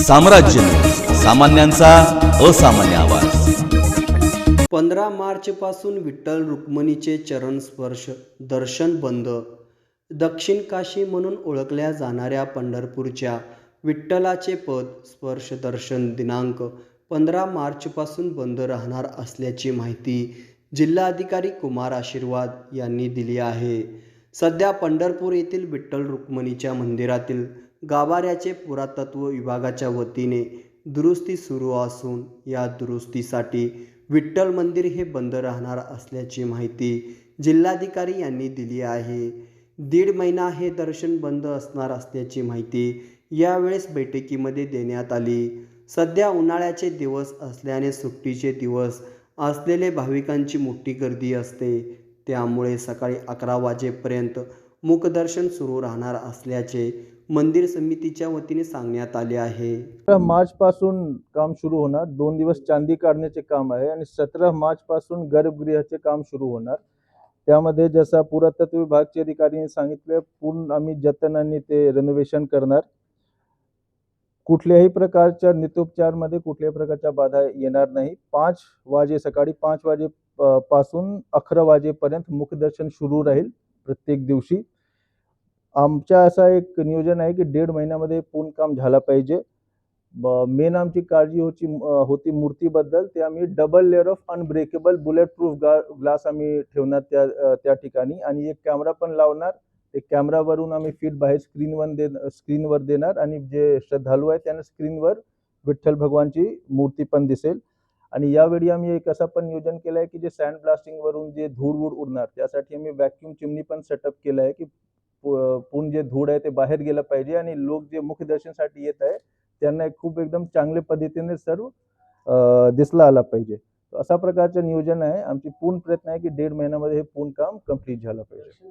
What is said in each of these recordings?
साम्राज्य, सामान्यांचा असामान्य आवाज। 15 मार्च पासून विठ्ठल रुक्मिणीचे चरण स्पर्श दर्शन बंद। दक्षिण काशी म्हणून ओळखल्या जाणाऱ्या पंढरपूरच्या विठ्ठलाचे पद स्पर्श दर्शन दिनांक 15 मार्च पासून बंद राहणार असल्याची माहिती जिल्हाधिकारी कुमार आशीर्वाद यांनी दिली आहे। सध्या पंढरपूर येथील विठ्ठल रुक्मिणीच्या मंदिरातील गाभाऱ्याचे पुरातत्व विभागाच्या वतीने दुरुस्ती सुरू असून या दुरुस्तीसाठी विठ्ठल मंदिर हे बंद राहणार असल्याची माहिती जिल्हाधिकारी यांनी दिली आहे। 1.5 महिना हे दर्शन बंद असणार असल्याची माहिती यावेळेस बैठकीमध्ये देण्यात आली। सध्या उन्हाळ्याचे दिवस असल्याने सुट्टीचे दिवस असलेले भाविकांची मोठी गर्दी असते, त्यामुळे सकाळी 11 वाजेपर्यंत मुखदर्शन सुरू राहणार असल्याचे मंदिर समितीच्या वतीने सांगण्यात आले आहे। 17 मार्च पासून काम सुरू होणार। 2 दिवस चांदी काढण्याचे काम आहे आणि 17 मार्च पासून गर्भगृहाचे काम सुरू होणार। त्यामध्ये जसा पुरातत्व विभागाचे अधिकाऱ्यांनी सांगितले, पूर्ण आम्ही जतनाने ते रेनोव्हेशन करणार। कुठल्याही प्रकारच्या नित्योपचारमध्ये कुठल्याही प्रकारच्या बाधा येणार नाही। 5 वाजे सकाळी 5 वाजे पासून 11 वाजेपर्यंत मुखदर्शन सुरू राहील प्रत्येक दिवशी। आमच्या असा एक नियोजन आहे की 1.5 महिन्यामध्ये पूर्ण काम झालं पाहिजे। मेन आमची काळजी होती मूर्तीबद्दल। ते आम्ही double layer of unbreakable bullet proof glass आम्ही ठेवणार त्या ठिकाणी आणि एक कॅमेरा पण लावणार। ते कॅमेरावरून आम्ही फीड बाहेर स्क्रीनवर देणार आणि जे श्रद्धाळू आहेत त्यांना स्क्रीनवर विठ्ठल भगवानची मूर्ती पण दिसेल। आणि यावेळी आम्ही एक असं पण नियोजन केलं आहे की जे सँड ब्लास्टिंग वरून जे धूळ उडणार त्यासाठी आम्ही व्हॅक्यूम चिमनी पण सेटअप केलं आहे की पूर्ण जे धूळ आहे ते बाहेर गेलं पाहिजे आणि लोक जे मुखदर्शनसाठी येत आहे त्यांना खूप एकदम चांगल्या पद्धतीने सर्व दिसला आला पाहिजे। अशा प्रकारचे नियोजन आहे। आमची पूर्ण प्रयत्न आहे की 1.5 महिन्यामध्ये हे पूर्ण काम कंप्लीट झालं पाहिजे।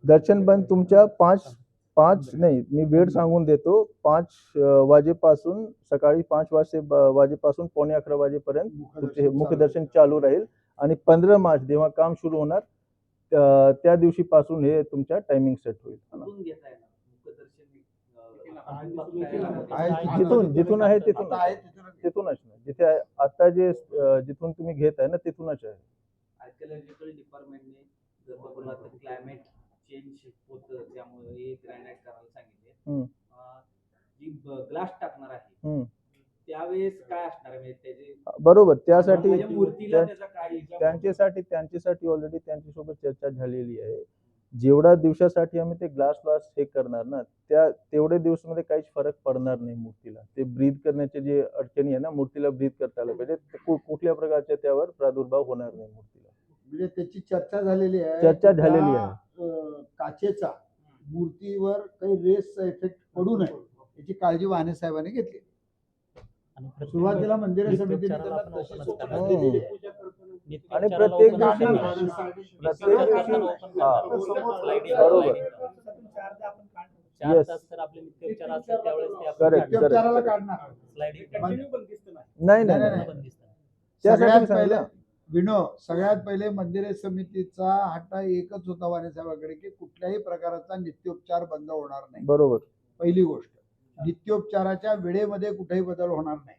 दर्शन बंद तुमच्या 5 नाही, मी वेळ सांगून देतो। 5 वाजेपासून सकाळी 5 वाजेपासून पावणे 11 वाजेपर्यंत मुखदर्शन चालू राहील आणि 15 मार्च जेव्हा काम सुरू होणार त्या दिवशी पासून हे तुमच्या टायमिंग सेट होईल। जिथून आहे तिथूनच जिथे आता जे जिथून तुम्ही घेत आहे ना तिथूनच आहे। आर्किओलॉजिकल डिपार्टमेंटने बघून आता क्लायमेट चेंज होतं त्यामुळे ग्रॅनाइट करायला सांगितले। जी ग्लास टाकणार आहे त्यावेळेस काय असणार आहे म्हणजे त्याचे बरोबर त्यासाठी मूर्तीला त्याचा काय त्यांच्यासाठी ऑलरेडी त्यांच्यासोबत चर्चा झालेली आहे। जेवढ्या दिवसासाठी आम्ही ते ग्लास हे करणार ना तेवढे दिवसामध्ये काहीच फरक पडणार नाही मूर्तीला। ते ब्रीथ करण्याचे जे अडचणी आहे ना मूर्तीला ब्रीथ करता आलं पाहिजे, कुठल्या प्रकारचे त्यावर प्रादुर्भाव होणार नाही मूर्तीला। म्हणजे त्याची चर्चा झालेली आहे। काचेचा मूर्तीवर काही रेसचा इफेक्ट पडू नये याची काळजी वाहने साहेबांनी घेतली। सुरुवातीला मंदिर समितीने आणि प्रत्येक दिवशी सगळ्यात पहिले मंदिर समितीचा हट्टा एकच होता वाणे साहेबांकडे की कुठल्याही प्रकारचा नित्योपचार बंद होणार नाही। बरोबर, पहिली गोष्ट नित्योपचाराच्या वेळेमध्ये कुठेही बदल होणार नाही।